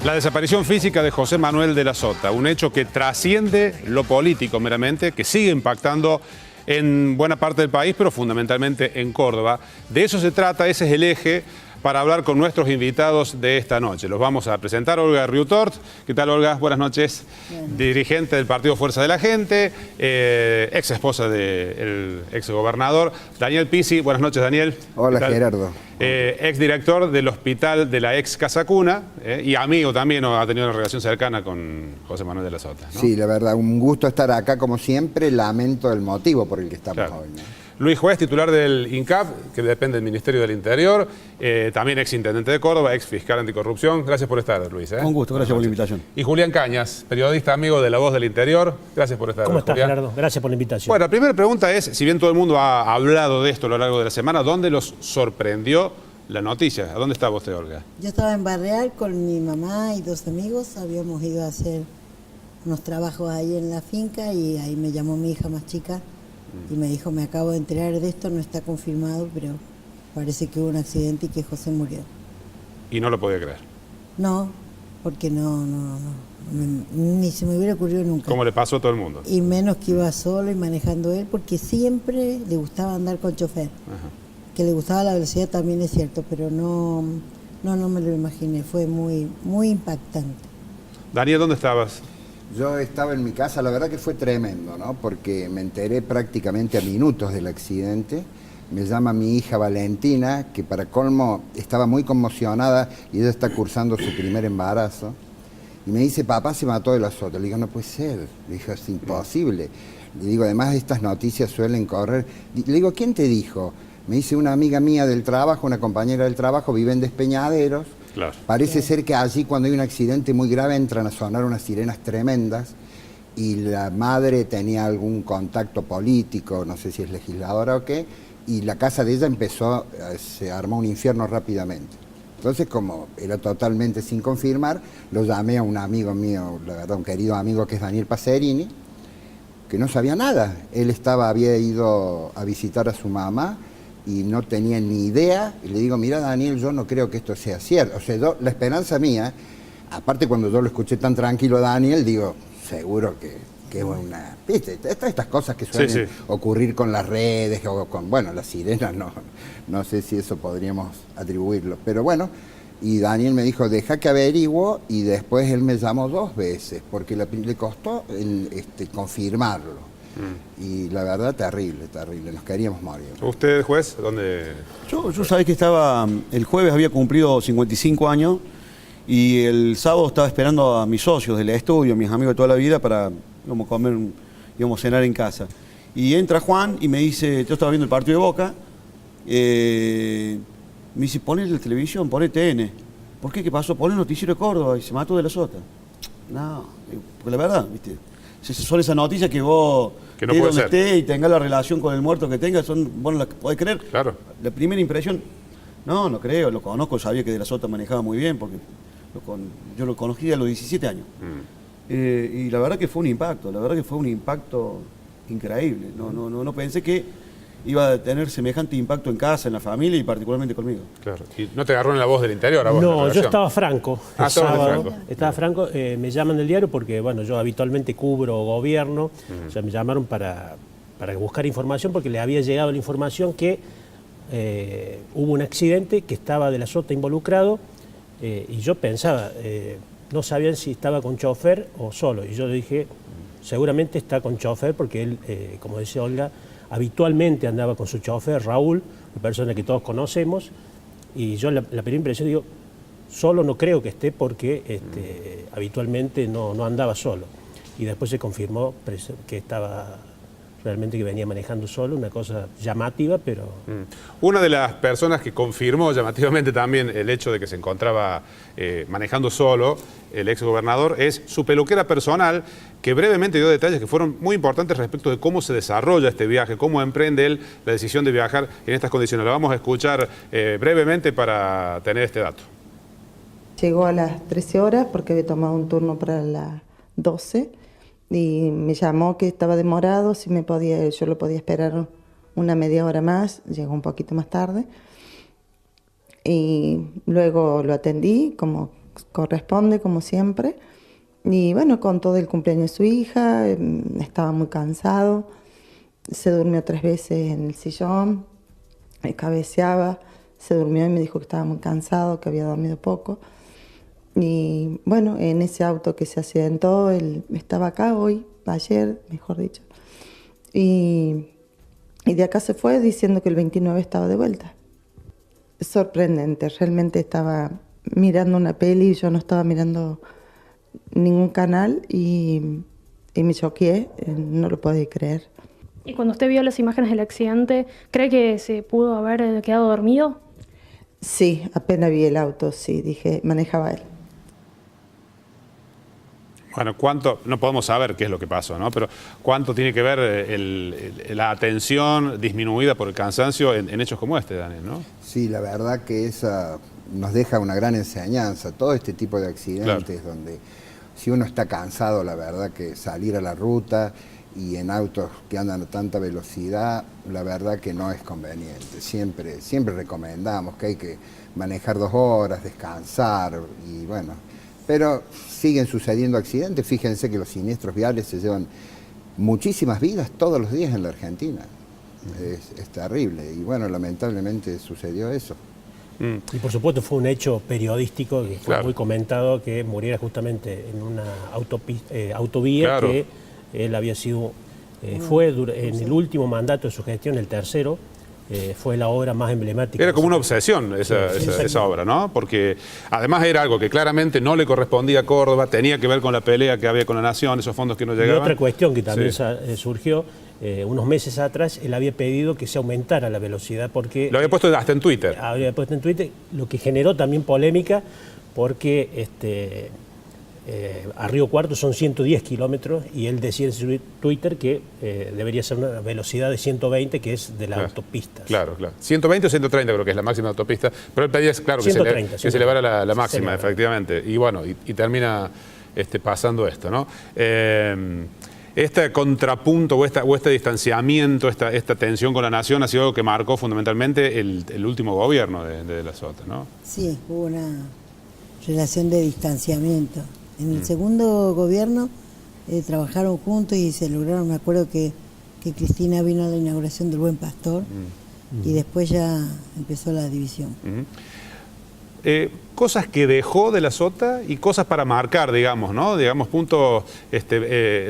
La desaparición física de José Manuel de la Sota, un hecho que trasciende lo político meramente, que sigue impactando en buena parte del país, pero fundamentalmente en Córdoba. De eso se trata, ese es el eje para hablar con nuestros invitados de esta noche. Los vamos a presentar. Olga Riutort. ¿Qué tal, Olga? Buenas noches. Bien. Dirigente del Partido Fuerza de la Gente, ex esposa del ex gobernador. Daniel Pizzi. Buenas noches, Daniel. Hola, Gerardo. Ex director del hospital de la ex Casa Cuna y amigo también, ha tenido una relación cercana con José Manuel de la Sota, ¿no? Sí, la verdad, un gusto estar acá como siempre. Lamento el motivo por el que estamos hoy, ¿no? Luis Juez, titular del INCAP, que depende del Ministerio del Interior, también ex intendente de Córdoba, ex fiscal anticorrupción. Gracias por estar, Luis. Un gusto, gracias por la invitación. Y Julián Cañas, periodista amigo de La Voz del Interior. Gracias por estar. ¿Cómo estás, Julián? Gerardo? Gracias por la invitación. Bueno, la primera pregunta es, si bien todo el mundo ha hablado de esto a lo largo de la semana, ¿dónde los sorprendió la noticia? ¿A dónde estaba usted, Olga? Yo estaba en Barreal con mi mamá y dos amigos. Habíamos ido a hacer unos trabajos ahí en la finca y ahí me llamó mi hija más chica y me dijo, me acabo de enterar de esto, no está confirmado, pero parece que hubo un accidente y que José murió. Y no lo podía creer. No, porque ni se me hubiera ocurrido nunca. Como le pasó a todo el mundo. Y menos que iba solo y manejando él, porque siempre le gustaba andar con chofer. Ajá. Que le gustaba la velocidad también es cierto, pero no me lo imaginé, fue muy, muy impactante. Daniel, ¿dónde estabas? Yo estaba en mi casa, la verdad que fue tremendo, ¿no? Porque me enteré prácticamente a minutos del accidente. Me llama mi hija Valentina, que para colmo estaba muy conmocionada y ella está cursando su primer embarazo. Y me dice, papá se mató de la Sota. Le digo, no puede ser. Le digo, es imposible. Le digo, además estas noticias suelen correr. Le digo, ¿quién te dijo? Me dice una amiga mía del trabajo, una compañera del trabajo, vive en Despeñaderos. Claro. Parece ser que allí cuando hay un accidente muy grave entran a sonar unas sirenas tremendas y la madre tenía algún contacto político, no sé si es legisladora o qué, y la casa de ella se armó un infierno rápidamente. Entonces, como era totalmente sin confirmar, lo llamé a un amigo mío, la verdad, un querido amigo que es Daniel Pacerini, que no sabía nada. Él había ido a visitar a su mamá y no tenía ni idea, y le digo, mira Daniel, yo no creo que esto sea cierto. O sea, la esperanza mía, aparte cuando yo lo escuché tan tranquilo a Daniel, digo, seguro que es una... ¿Viste? Estas cosas que suelen ocurrir con las redes, o con, bueno, las sirenas, no sé si eso podríamos atribuirlo. Pero bueno, y Daniel me dijo, deja que averiguo, y después él me llamó 2 veces, porque le costó confirmarlo. Y la verdad, terrible, nos queríamos morir. ¿Usted, juez, dónde...? Yo sabés que el jueves había cumplido 55 años y el sábado estaba esperando a mis socios del estudio, mis amigos de toda la vida, para íbamos a cenar en casa. Y entra Juan y me dice, yo estaba viendo el partido de Boca, me dice, poné la televisión, poné TN. ¿Por qué? ¿Qué pasó? Poné el noticiero de Córdoba y se mató de la Sota. No, porque la verdad, ¿viste? Son esas noticias que vos, que no puede ser, esté y tengas la relación con el muerto que tengas, vos no las podés creer. Claro. La primera impresión, no creo, lo conozco, sabía que de la Sota manejaba muy bien, porque yo lo conocí a los 17 años. Y la verdad que fue un impacto, increíble. No pensé que iba a tener semejante impacto en casa, en la familia y particularmente conmigo. Claro. ¿Y no te agarró en La Voz del Interior a vos? No, yo estaba franco. Estaba franco. Me llaman del diario porque, bueno, yo habitualmente cubro gobierno. O sea, me llamaron para buscar información porque le había llegado la información que hubo un accidente, que estaba de la Sota involucrado, y yo pensaba, no sabían si estaba con chofer o solo. Y yo dije, seguramente está con chofer porque él, como decía Olga, habitualmente andaba con su chofer, Raúl, una persona que todos conocemos, y yo la primera impresión digo, solo no creo que esté porque habitualmente no andaba solo. Y después se confirmó que estaba realmente, que venía manejando solo, una cosa llamativa, pero... Una de las personas que confirmó llamativamente también el hecho de que se encontraba manejando solo, el ex gobernador, es su peluquera personal, que brevemente dio detalles que fueron muy importantes respecto de cómo se desarrolla este viaje, cómo emprende él la decisión de viajar en estas condiciones. Lo vamos a escuchar brevemente para tener este dato. Llegó a las 13 horas porque había tomado un turno para las 12 y me llamó que estaba demorado, si yo lo podía esperar una media hora más, llegó un poquito más tarde y luego lo atendí como corresponde, como siempre. Y bueno, contó del cumpleaños de su hija, estaba muy cansado, se durmió 3 veces en el sillón, cabeceaba, se durmió y me dijo que estaba muy cansado, que había dormido poco. Y bueno, en ese auto que se accidentó, él estaba acá hoy, ayer, mejor dicho. Y de acá se fue diciendo que el 29 estaba de vuelta. Es sorprendente, realmente estaba mirando una peli y yo no estaba mirando ningún canal y me choqué, no lo podía creer. Y cuando usted vio las imágenes del accidente, ¿cree que se pudo haber quedado dormido? Sí, apenas vi el auto, sí, dije, manejaba él. Bueno, ¿cuánto? No podemos saber qué es lo que pasó, ¿no? Pero ¿cuánto tiene que ver la atención disminuida por el cansancio en hechos como este, Daniel, ¿no? Sí, la verdad que esa nos deja una gran enseñanza. Todo este tipo de accidentes donde si uno está cansado, la verdad que salir a la ruta y en autos que andan a tanta velocidad, la verdad que no es conveniente. Siempre recomendamos que hay que manejar 2 horas, descansar y bueno. Pero siguen sucediendo accidentes. Fíjense que los siniestros viales se llevan muchísimas vidas todos los días en la Argentina. Es terrible. Y bueno, lamentablemente sucedió eso. Y por supuesto fue un hecho periodístico que fue muy comentado, que muriera justamente en una autovía que él había sido, fue en el último mandato de su gestión, el tercero. Fue la obra más emblemática. Era como una obsesión esa obra, ¿no? Porque además era algo que claramente no le correspondía a Córdoba, tenía que ver con la pelea que había con la Nación, esos fondos que no llegaban. Y otra cuestión que también surgió, unos meses atrás, él había pedido que se aumentara la velocidad porque... Lo había puesto hasta en Twitter. Había puesto en Twitter, lo que generó también polémica porque a Río Cuarto son 110 kilómetros y él decía en su Twitter que debería ser una velocidad de 120, que es de las autopistas. Claro. 120 o 130 creo que es la máxima autopista, pero él pedía, claro, 130, que se elevara la máxima, efectivamente. Y bueno, y termina pasando esto, ¿no? Este contrapunto o este distanciamiento, esta tensión con la Nación ha sido algo que marcó fundamentalmente el último gobierno de la Sota, ¿no? Sí, hubo una relación de distanciamiento. En el segundo gobierno trabajaron juntos y se lograron, me acuerdo que Cristina vino a la inauguración del Buen Pastor y después ya empezó la división. Cosas que dejó de la Sota y cosas para marcar, digamos, ¿no? Digamos, puntos,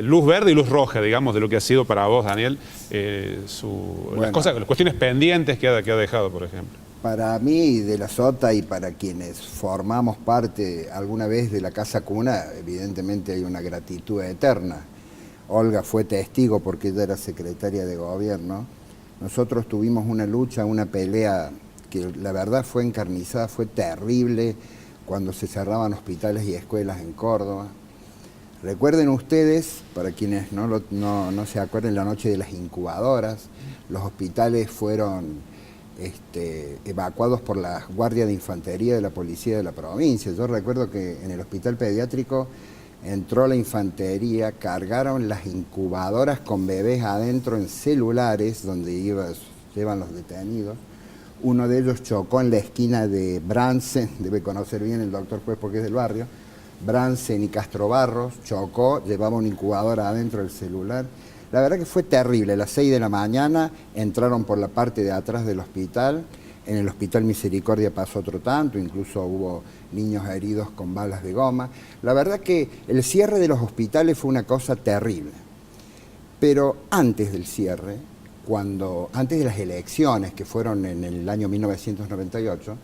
luz verde y luz roja, digamos, de lo que ha sido para vos, Daniel, las cuestiones pendientes que ha dejado, por ejemplo. Para mí, de la Sota y para quienes formamos parte alguna vez de la Casa Cuna, evidentemente hay una gratitud eterna. Olga fue testigo porque ella era secretaria de gobierno. Nosotros tuvimos una lucha, una pelea que la verdad fue encarnizada, fue terrible cuando se cerraban hospitales y escuelas en Córdoba. Recuerden ustedes, para quienes no se acuerden, la noche de las incubadoras, los hospitales fueron evacuados por la Guardia de Infantería de la Policía de la provincia. Yo recuerdo que en el hospital pediátrico entró la infantería, cargaron las incubadoras con bebés adentro en celulares donde llevan los detenidos. Uno de ellos chocó en la esquina de Bransen, debe conocer bien el doctor juez porque es del barrio, Bransen y Castro Barros, chocó, llevaba una incubadora adentro del celular. La verdad que fue terrible. A las 6 de la mañana entraron por la parte de atrás del hospital. En el Hospital Misericordia pasó otro tanto, incluso hubo niños heridos con balas de goma. La verdad que el cierre de los hospitales fue una cosa terrible. Pero antes del cierre, antes de las elecciones que fueron en el año 1998,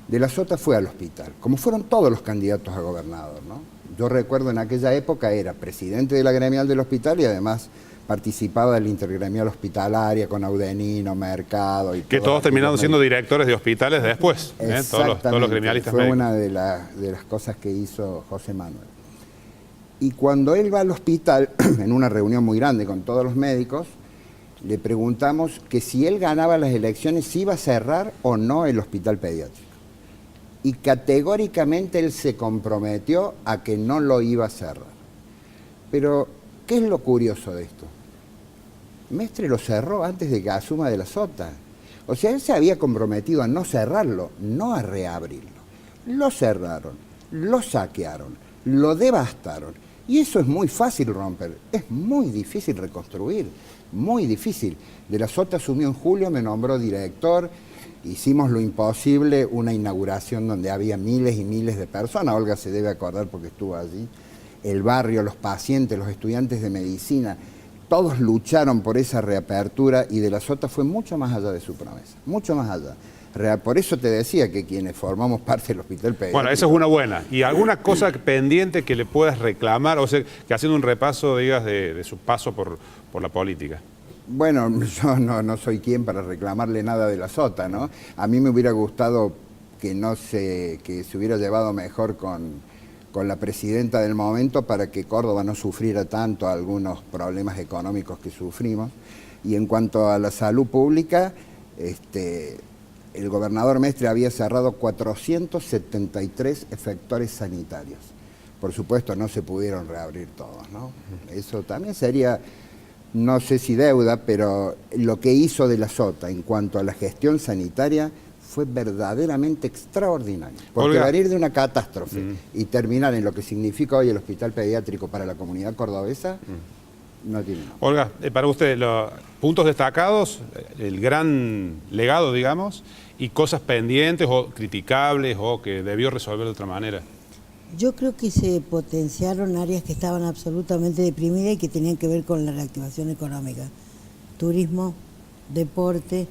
De la Sota fue al hospital, como fueron todos los candidatos a gobernador, ¿no? Yo recuerdo en aquella época era presidente de la gremial del hospital y además participaba de la intergremial hospitalaria con Audenino, Mercado y que todos terminaron siendo directores de hospitales después, todos los gremialistas fue médicos. Una de las cosas que hizo José Manuel. Y cuando él va al hospital, en una reunión muy grande con todos los médicos, le preguntamos que si él ganaba las elecciones, si iba a cerrar o no el hospital pediátrico. Y categóricamente él se comprometió a que no lo iba a cerrar. Pero, ¿qué es lo curioso de esto? Mestre lo cerró antes de que asuma De la Sota. O sea, él se había comprometido a no cerrarlo, no a reabrirlo. Lo cerraron. lo saquearon, lo devastaron. Y eso es muy fácil romper, es muy difícil reconstruir, muy difícil. De la Sota asumió en julio, me nombró director, hicimos lo imposible, una inauguración donde había miles y miles de personas, Olga se debe acordar porque estuvo allí, el barrio, los pacientes, los estudiantes de medicina, todos lucharon por esa reapertura y De la Sota fue mucho más allá de su promesa, mucho más allá. Por eso te decía que quienes formamos parte del hospital pediátrico... Bueno, esa es una buena. ¿Y alguna cosa pendiente que le puedas reclamar? O sea, que haciendo un repaso, digas, de su paso por la política. Bueno, yo no soy quien para reclamarle nada de la Sota, ¿no? A mí me hubiera gustado que se hubiera llevado mejor con la presidenta del momento para que Córdoba no sufriera tanto algunos problemas económicos que sufrimos. Y en cuanto a la salud pública, el gobernador Mestre había cerrado 473 efectores sanitarios. Por supuesto, no se pudieron reabrir todos, ¿no? Eso también sería, no sé si deuda, pero lo que hizo De la Sota en cuanto a la gestión sanitaria fue verdaderamente extraordinario. Porque venir de una catástrofe y terminar en lo que significa hoy el hospital pediátrico para la comunidad cordobesa, no tiene nada. Olga, para usted, los puntos destacados, el gran legado, digamos, y cosas pendientes o criticables o que debió resolver de otra manera. Yo creo que se potenciaron áreas que estaban absolutamente deprimidas y que tenían que ver con la reactivación económica. Turismo, deporte,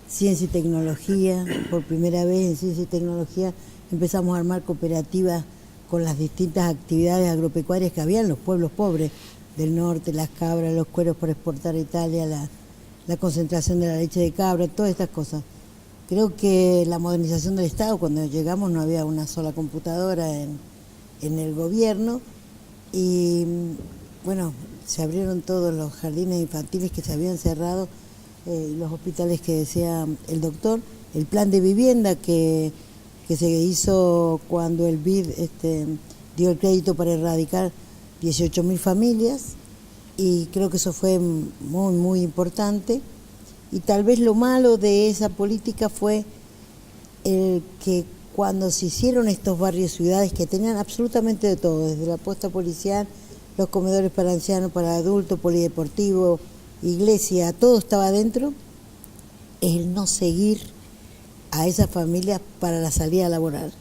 ciencia y tecnología. Por primera vez en ciencia y tecnología empezamos a armar cooperativas con las distintas actividades agropecuarias que había en los pueblos pobres del norte, las cabras, los cueros para exportar a Italia, la concentración de la leche de cabra, todas estas cosas. Creo que la modernización del Estado, cuando llegamos no había una sola computadora en el gobierno y bueno, se abrieron todos los jardines infantiles que se habían cerrado, los hospitales que decía el doctor, el plan de vivienda que se hizo cuando el BID dio el crédito para erradicar 18.000 familias y creo que eso fue muy, muy importante. Y tal vez lo malo de esa política fue el que cuando se hicieron estos barrios ciudades que tenían absolutamente de todo, desde la posta policial, los comedores para ancianos, para adultos, polideportivo, iglesia, todo estaba adentro, el no seguir a esas familias para la salida laboral,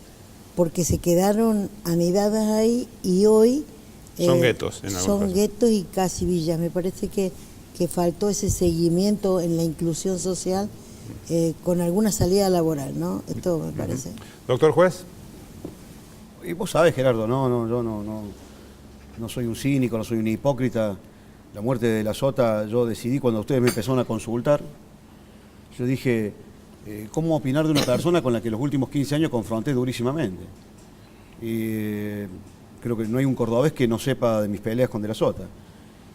porque se quedaron anidadas ahí y hoy... son guetos en algunos son casos. guetos y casi villas. Me parece que faltó ese seguimiento en la inclusión social con alguna salida laboral, ¿no? Esto me parece. Doctor Juez. Y vos sabés, Gerardo, yo no soy un cínico, no soy un hipócrita. La muerte de la Sota, yo decidí cuando ustedes me empezaron a consultar, yo dije, ¿cómo opinar de una persona con la que los últimos 15 años confronté durísimamente? Y creo que no hay un cordobés que no sepa de mis peleas con De la Sota.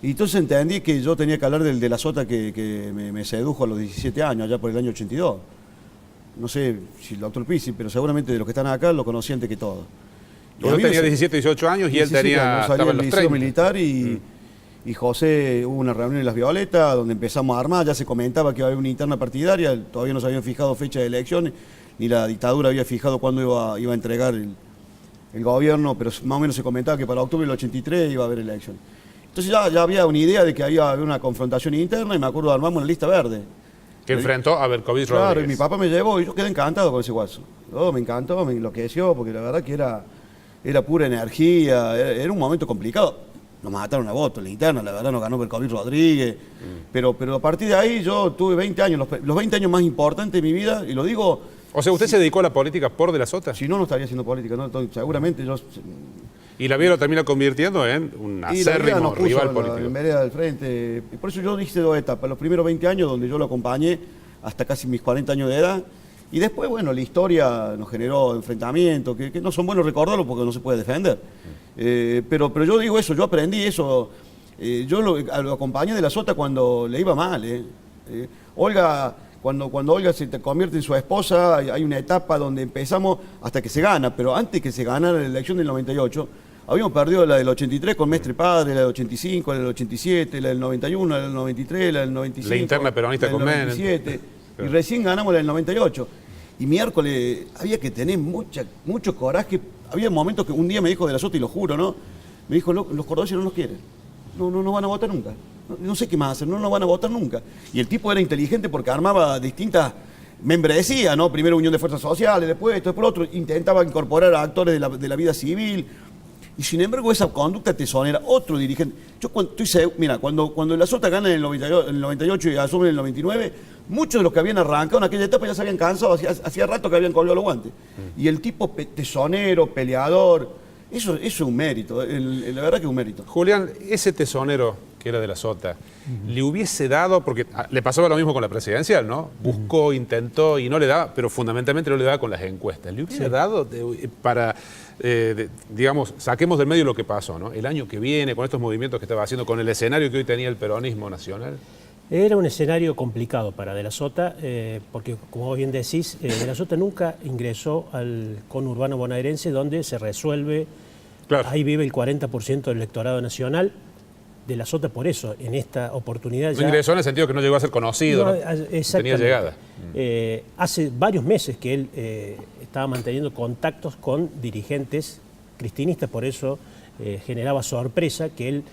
Y entonces entendí que yo tenía que hablar del De la Sota que me sedujo a los 17 años, allá por el año 82. No sé si el doctor Pizzi, pero seguramente de los que están acá lo conocí antes que todo. Yo tenía 17, 18 años y él tenía... Estaba en el liceo 30. militar y José, hubo una reunión en Las Violetas donde empezamos a armar, ya se comentaba que iba a haber una interna partidaria, todavía no se habían fijado fecha de elecciones, ni la dictadura había fijado cuándo iba a entregar el gobierno, pero más o menos se comentaba que para octubre del 83 iba a haber elecciones. Entonces ya había una idea de que había una confrontación interna y me acuerdo armamos una lista verde. Que enfrentó a Berkovich Rodríguez. Claro, y mi papá me llevó y yo quedé encantado con ese guaso. Me encantó, me enloqueció, porque la verdad que era pura energía, era un momento complicado. Nos mataron a votos en la interna, la verdad nos ganó Berkovich Rodríguez. Pero a partir de ahí yo tuve 20 años, los 20 años más importantes de mi vida, y lo digo... O sea, ¿usted se dedicó a la política por De la Sota? Si no, no estaría haciendo política, ¿no? Entonces, seguramente yo... Y la vida lo termina convirtiendo en un acérrimo rival político. En vereda del frente. Por eso yo hice 2 etapas. Los primeros 20 años donde yo lo acompañé hasta casi mis 40 años de edad. Y después, bueno, la historia nos generó enfrentamientos, que no son buenos recordarlos porque no se puede defender. Pero yo digo eso, yo aprendí eso. Yo lo acompañé De la Sota cuando le iba mal. Olga... Cuando Olga se convierte en su esposa, hay una etapa donde empezamos hasta que se gana, pero antes que se ganara la elección del 98, habíamos perdido la del 83 con Mestre Padre, la del 85, la del 87, la del 91, la del 93, la del 95. La interna peronista con Menem. 97, y recién ganamos la del 98. Y miércoles había que tener mucho coraje había momentos que un día me dijo de la Sota, y lo juro, ¿no? Me dijo, los cordobeses no nos quieren. No van a votar nunca. No sé qué más hacer, no van a votar nunca. Y el tipo era inteligente porque armaba distintas membresías, ¿no? Primero Unión de Fuerzas Sociales, después esto, después otro. Intentaba incorporar a actores de la vida civil. Y sin embargo, esa conducta tesonera, otro dirigente. Yo estoy seguro, mira, cuando la Sota gana en el 98 y asume en el 99, muchos de los que habían arrancado en aquella etapa ya se habían cansado, hacía rato que habían colgado los guantes. Y el tipo tesonero, peleador, eso es un mérito, la verdad que es un mérito. Julián, ese tesonero que era de la Sota, le hubiese dado, porque le pasaba lo mismo con la presidencial, ¿no? Buscó, intentó y no le daba, pero fundamentalmente no le daba con las encuestas. ¿Le hubiese dado para, digamos, saquemos del medio lo que pasó, ¿no? El año que viene, con estos movimientos que estaba haciendo, con el escenario que hoy tenía el peronismo nacional? Era un escenario complicado para De la Sota, porque, como vos bien decís, De la Sota nunca ingresó al conurbano bonaerense, donde se resuelve, claro. Ahí vive el 40% del electorado nacional. De la Sota, por eso, en esta oportunidad no ingresó en el sentido que no llegó a ser conocido, ¿no? Tenía llegada. Hace varios meses que él estaba manteniendo contactos con dirigentes cristinistas, por eso generaba sorpresa que él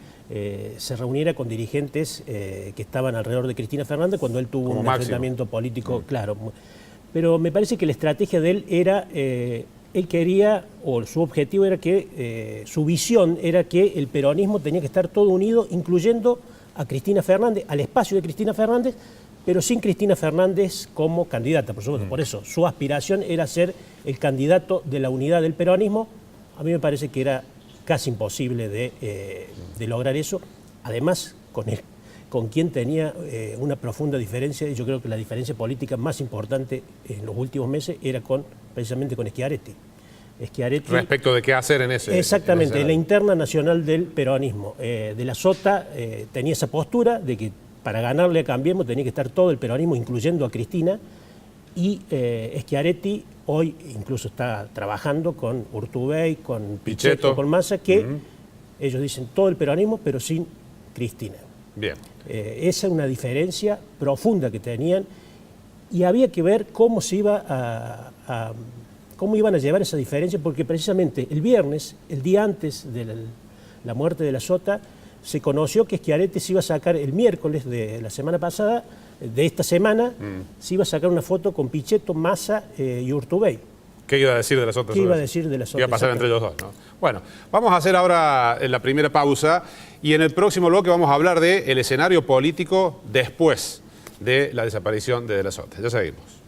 se reuniera con dirigentes que estaban alrededor de Cristina Fernández cuando él tuvo un enfrentamiento político, claro. Pero me parece que la estrategia de él era... él quería, o su objetivo era que, su visión era que el peronismo tenía que estar todo unido, incluyendo a Cristina Fernández, al espacio de Cristina Fernández, pero sin Cristina Fernández como candidata, por supuesto. Por eso, su aspiración era ser el candidato de la unidad del peronismo. A mí me parece que era casi imposible de lograr eso. Además, con quien tenía una profunda diferencia, y yo creo que la diferencia política más importante en los últimos meses era precisamente con Schiaretti. Respecto de qué hacer en ese... Exactamente, en la interna nacional del peronismo. De la Sota tenía esa postura de que para ganarle a Cambiemos tenía que estar todo el peronismo, incluyendo a Cristina, y Schiaretti hoy incluso está trabajando con Urtubey, con Pichetto, con Massa, que ellos dicen todo el peronismo, pero sin Cristina. Bien. Esa es una diferencia profunda que tenían y había que ver cómo se iba cómo iban a llevar esa diferencia, porque precisamente el viernes, el día antes de la muerte de la Sota, se conoció que Schiaretti se iba a sacar el miércoles de la semana pasada, de esta semana, se iba a sacar una foto con Pichetto, Massa y Urtubey. ¿Qué iba a decir de la Sota? ¿Qué iba a decir de la Sota? Iba a pasar entre ellos dos, ¿no? Bueno, vamos a hacer ahora la primera pausa y en el próximo bloque vamos a hablar del escenario político después de la desaparición de la Sota. Ya seguimos.